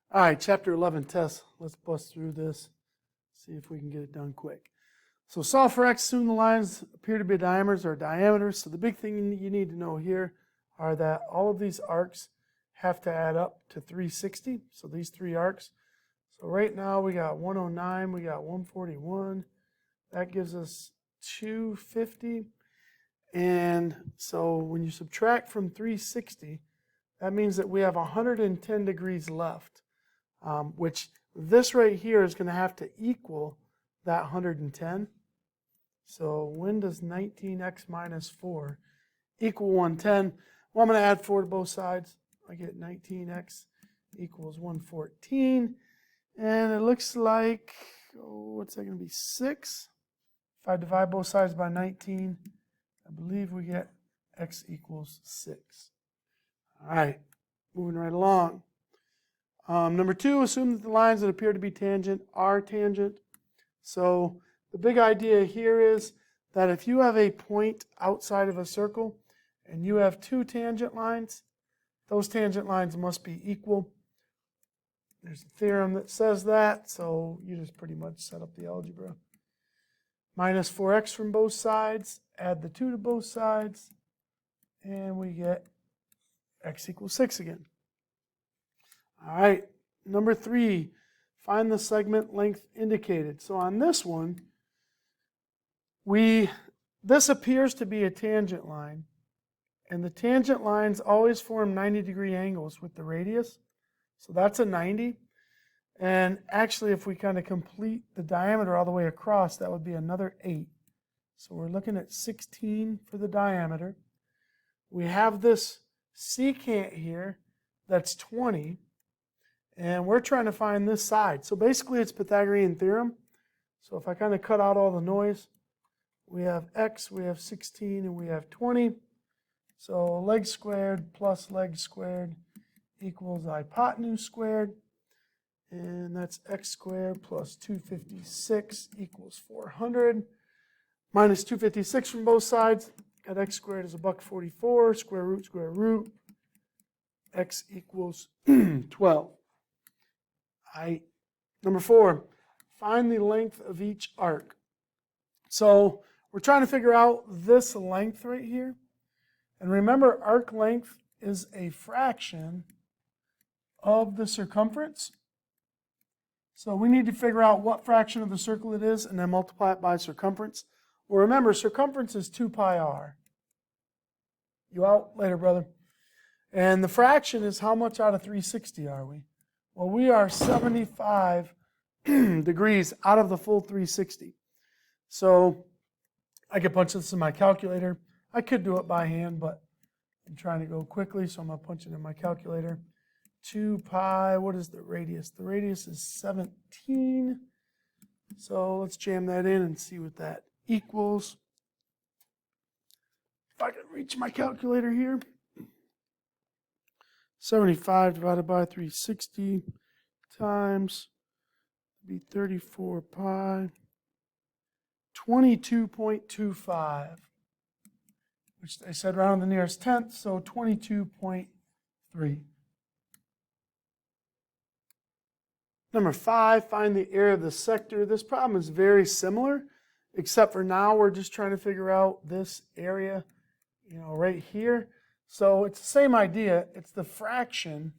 All right, chapter 11 test. Let's bust through this, see if we can get it done quick. So solve for x, assume the lines appear to be diameters or diameters. So the big thing you need to know here are that all of these arcs have to add up to 360. So these three arcs. So right now we got 109, we got 141. That gives us 250. And so when you subtract from 360, that means that we have 110 degrees left, which this right here is going to have to equal that 110. So when does 19x minus 4 equal 110? Well, I'm going to add 4 to both sides. I get 19x equals 114. And it looks like, what's that going to be, 6? If I divide both sides by 19, I believe we get x equals 6. All right, moving right along. Number 2, assume that the lines that appear to be tangent are tangent. So the big idea here is that if you have a point outside of a circle and you have 2 tangent lines, those tangent lines must be equal. There's a theorem that says that, so you just pretty much set up the algebra. Minus 4x from both sides, add the 2 to both sides, and we get x equals 6 again. All right, number 3, find the segment length indicated. So on this one, this appears to be a tangent line, and the tangent lines always form 90-degree angles with the radius. So that's a 90. And actually, if we kind of complete the diameter all the way across, that would be another 8. So we're looking at 16 for the diameter. We have this secant here that's 20, and we're trying to find this side. So basically, it's Pythagorean theorem. So if I kind of cut out all the noise, we have x, we have 16, and we have 20. So leg squared plus leg squared equals hypotenuse squared. And that's x squared plus 256 equals 400. Minus 256 from both sides. Got x squared is $1.44. Square root. X equals 12. Number 4, find the length of each arc. So we're trying to figure out this length right here. And remember, arc length is a fraction of the circumference. So we need to figure out what fraction of the circle it is and then multiply it by circumference. Well, remember, circumference is 2 pi r. You out? Later, brother. And the fraction is how much out of 360 are we? Well, we are 75 degrees out of the full 360. So I could punch this in my calculator. I could do it by hand, but I'm trying to go quickly, so I'm going to punch it in my calculator. 2 pi, what is the radius? The radius is 17. So let's jam that in and see what that equals. If I can reach my calculator here. 75 divided by 360 times, be 34 pi, 22.25, which they said round the nearest tenth, so 22.3. Number 5, find the area of the sector. This problem is very similar, except for now we're just trying to figure out this area, right here. So it's the same idea. It's the fraction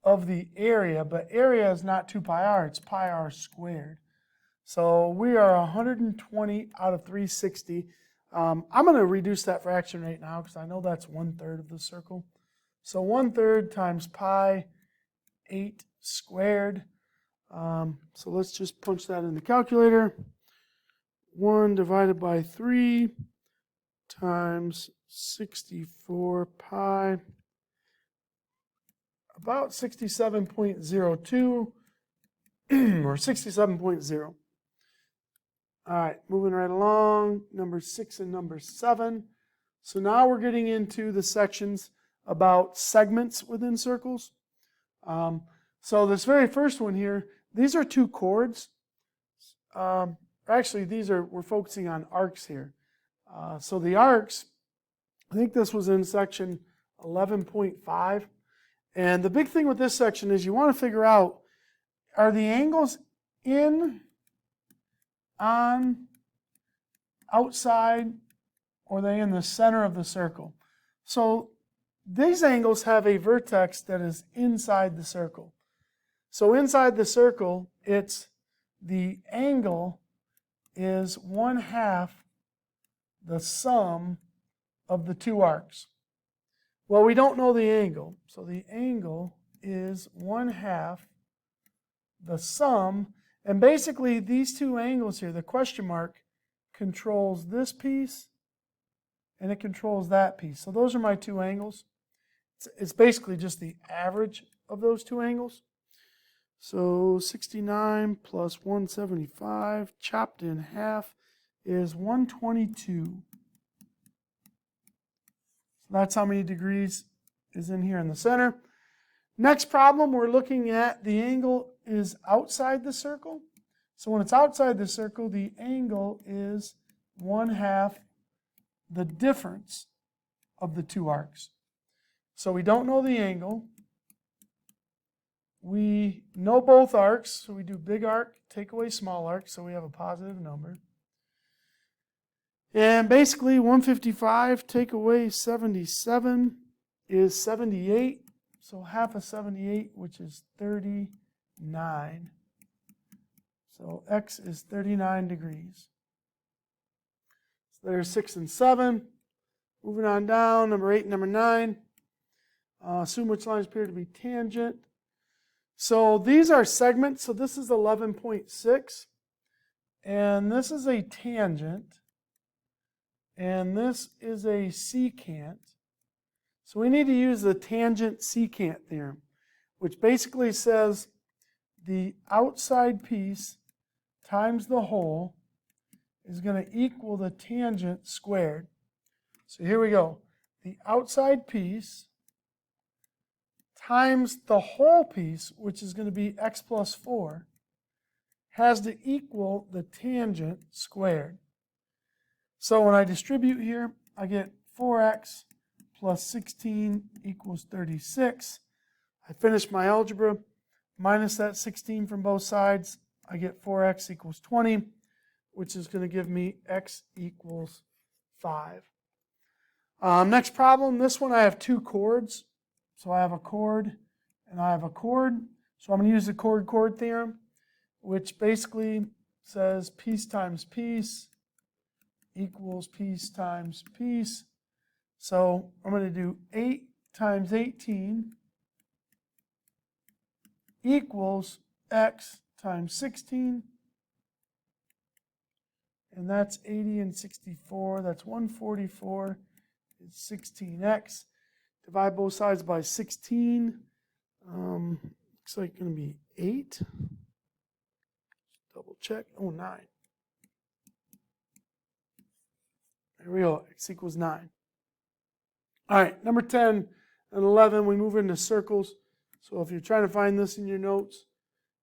of the area, but area is not 2 pi r, it's pi r squared. So we are 120 out of 360. I'm going to reduce that fraction right now because I know that's 1/3 of the circle. So 1/3 times pi 8 squared. So let's just punch that in the calculator. 1 divided by 3 times 64 pi, about 67.02 or 67.0. All right, moving right along, number 6 and number 7. So now we're getting into the sections about segments within circles. So this very first one here, these are 2 chords. Actually, we're focusing on arcs here. So the arcs, I think this was in section 11.5, And the big thing with this section is you want to figure out, are the angles in, on, outside, or are they in the center of the circle? So these angles have a vertex that is inside the circle. So inside the circle, it's the angle is 1/2 the sum of the two arcs. Well, we don't know the angle, so the angle is 1/2 the sum, and basically these two angles here, the question mark, controls this piece and it controls that piece. So those are my two angles. It's basically just the average of those two angles. So 69 plus 175 chopped in half is 122. So that's how many degrees is in here in the center. Next problem, we're looking at the angle is outside the circle. So when it's outside the circle, the angle is 1/2 the difference of the two arcs. So we don't know the angle. We know both arcs, so we do big arc, take away small arc, so we have a positive number. And basically 155 take away 77 is 78. So half of 78, which is 39. So x is 39 degrees. So there's 6 and 7. Moving on down, number 8 and number 9. Assume which lines appear to be tangent. So these are segments. So this is 11.6. And this is a tangent. And this is a secant. So we need to use the tangent secant theorem, which basically says the outside piece times the whole is going to equal the tangent squared. So here we go. The outside piece times the whole piece, which is going to be x plus 4, has to equal the tangent squared. So when I distribute here, I get 4x plus 16 equals 36. I finish my algebra, minus that 16 from both sides, I get 4x equals 20, which is going to give me x equals 5. Next problem, this one I have two chords. So I have a chord and I have a chord. So I'm going to use the chord-chord theorem, which basically says piece times piece equals piece times piece. So I'm going to do 8 times 18 equals x times 16. And that's 80 and 64. That's 144. It's 16x. Divide both sides by 16. Looks like it's going to be 8. Double check. Oh, 9. There we go. X equals 9. All right, number 10 and 11, we move into circles. So if you're trying to find this in your notes,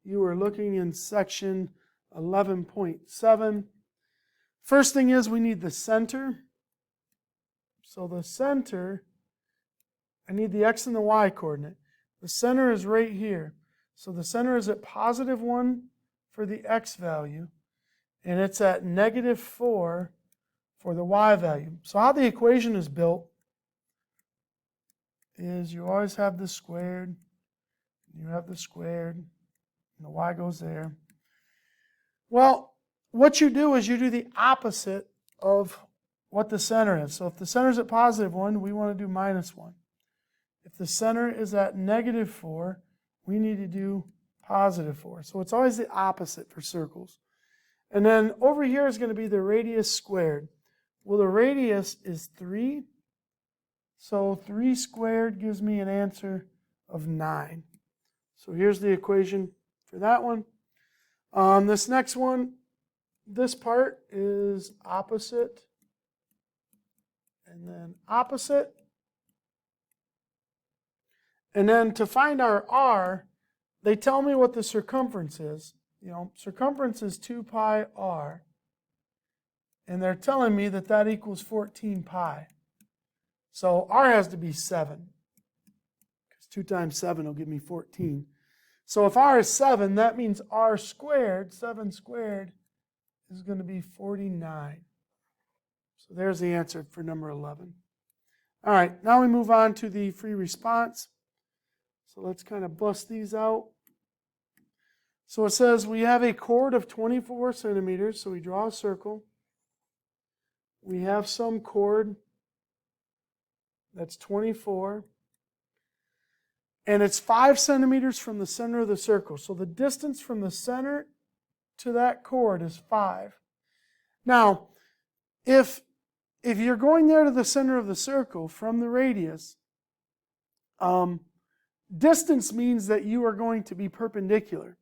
you are looking in section 11.7. First thing is we need the center. So the center, I need the x and the y coordinate. The center is right here. So the center is at positive 1 for the x value, and it's at negative 4 for the y value. So how the equation is built is you always have the squared, you have the squared, and the y goes there. Well, what you do is you do the opposite of what the center is. So if the center is at positive 1, we want to do minus 1. If the center is at negative 4, we need to do positive 4. So it's always the opposite for circles. And then over here is going to be the radius squared. Well, the radius is 3. So 3 squared gives me an answer of 9. So here's the equation for that one. This next one, this part is opposite and then opposite. And then to find our r, they tell me what the circumference is. You know, circumference is 2 pi r. And they're telling me that that equals 14 pi. So r has to be 7. Because 2 times 7 will give me 14. So if r is 7, that means r squared, 7 squared, is going to be 49. So there's the answer for number 11. All right, now we move on to the free response. So let's kind of bust these out. So it says we have a chord of 24 centimeters, so we draw a circle. We have some chord that's 24. And it's 5 centimeters from the center of the circle. So the distance from the center to that chord is 5. Now, if you're going there to the center of the circle from the radius, distance means that you are going to be perpendicular.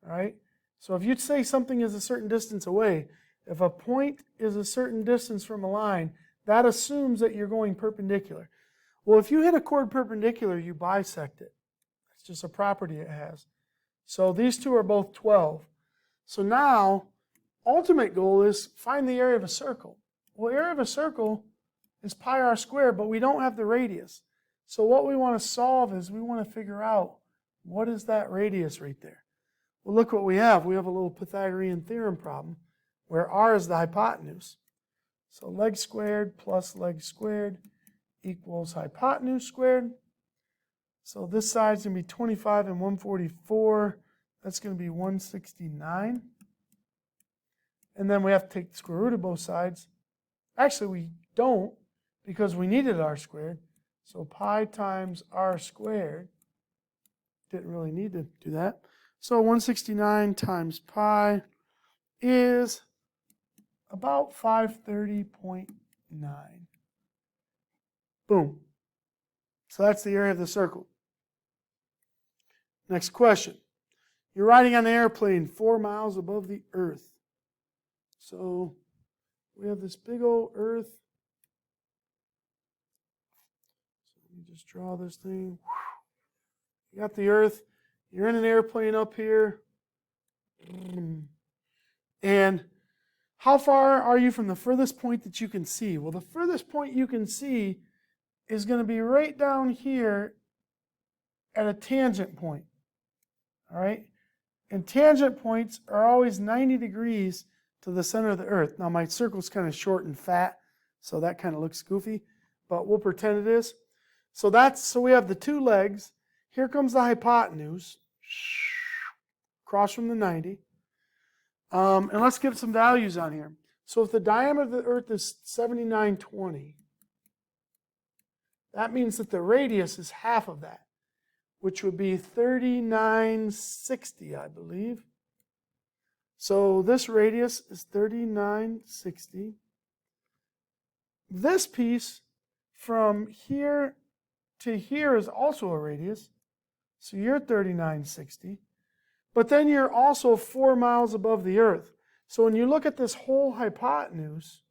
All right? So if you say something is a certain distance away, if a point is a certain distance from a line, that assumes that you're going perpendicular. Well, if you hit a chord perpendicular, you bisect it. It's just a property it has. So these two are both 12. So now, ultimate goal is find the area of a circle. Well, area of a circle is pi r squared, but we don't have the radius. So what we want to solve is we want to figure out what is that radius right there. Well, look what we have. We have a little Pythagorean theorem problem where r is the hypotenuse. So leg squared plus leg squared equals hypotenuse squared. So this side's going to be 25 and 144. That's going to be 169. And then we have to take the square root of both sides. Actually, we don't because we needed r squared. So pi times r squared. Didn't really need to do that. So 169 times pi is about 530.9. Boom. So that's the area of the circle. Next question. You're riding on an airplane 4 miles above the earth. So we have this big old earth. So let me just draw this thing. You got the earth. You're in an airplane up here. And how far are you from the furthest point that you can see? Well, the furthest point you can see is going to be right down here at a tangent point. All right? And tangent points are always 90 degrees to the center of the earth. Now, my circle's kind of short and fat, so that kind of looks goofy, but we'll pretend it is. So we have the two legs. Here comes the hypotenuse, across from the 90. And let's give some values on here. So if the diameter of the earth is 7920, that means that the radius is half of that, which would be 3960, I believe. So this radius is 3960. This piece from here to here is also a radius. So you're 3960. But then you're also 4 miles above the earth. So when you look at this whole hypotenuse,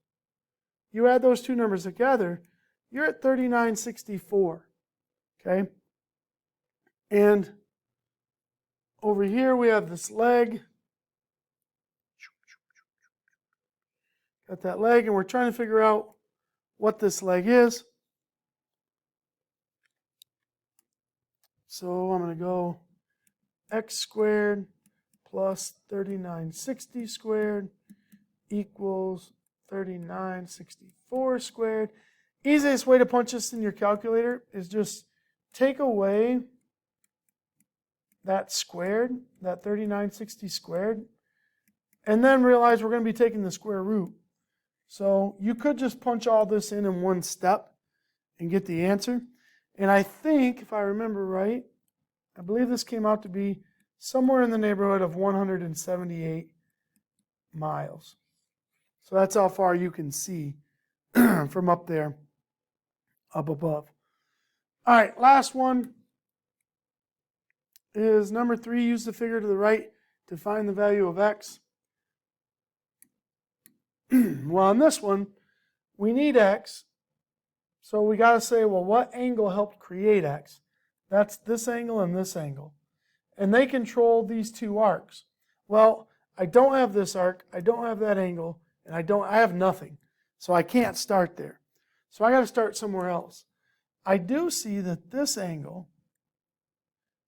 you add those two numbers together, you're at 3964. Okay? And over here we have this leg. Got that leg, and we're trying to figure out what this leg is. So I'm going to go x squared plus 3960 squared equals 3964 squared. Easiest way to punch this in your calculator is just take away that squared, that 3960 squared, and then realize we're going to be taking the square root. So you could just punch all this in one step and get the answer. And I think, if I remember right, I believe this came out to be somewhere in the neighborhood of 178 miles. So that's how far you can see from up there, up above. All right, last one is number 3. Use the figure to the right to find the value of x. Well, on this one, we need x. So we got to say, well, what angle helped create x? That's this angle and this angle. And they control these two arcs. Well, I don't have this arc, I don't have that angle, and I have nothing. So I can't start there. So I got to start somewhere else. I do see that this angle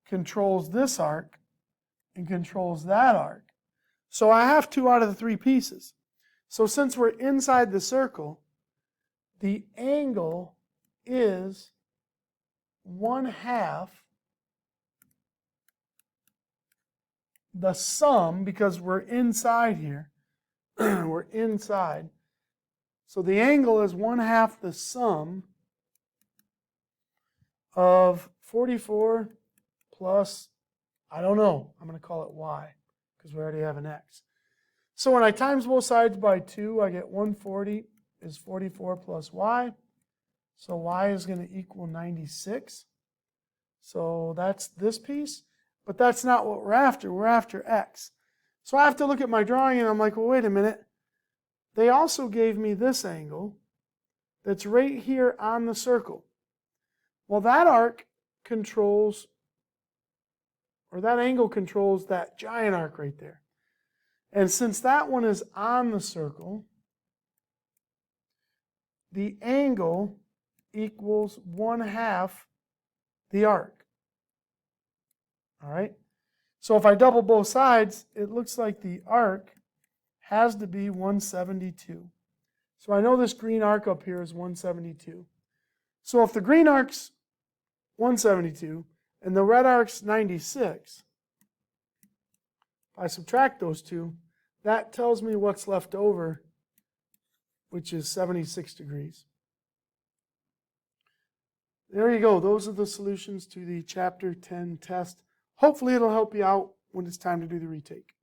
controls this arc and controls that arc. So I have 2 out of the 3 pieces. So since we're inside the circle, the angle is 1/2 the sum, because we're inside here. We're inside. So the angle is 1/2 the sum of 44 plus, I don't know, I'm going to call it y, because we already have an x. So when I times both sides by 2, I get 140 is 44 plus y. So y is going to equal 96. So that's this piece. But that's not what we're after. We're after x. So I have to look at my drawing and I'm like, well, wait a minute. They also gave me this angle that's right here on the circle. Well, that arc controls, or that angle controls that giant arc right there. And since that one is on the circle, the angle equals 1/2 the arc. All right? So if I double both sides, it looks like the arc has to be 172. So I know this green arc up here is 172. So if the green arc's 172 and the red arc's 96, if I subtract those two, that tells me what's left over, which is 76 degrees. There you go. Those are the solutions to the Chapter 10 test. Hopefully it'll help you out when it's time to do the retake.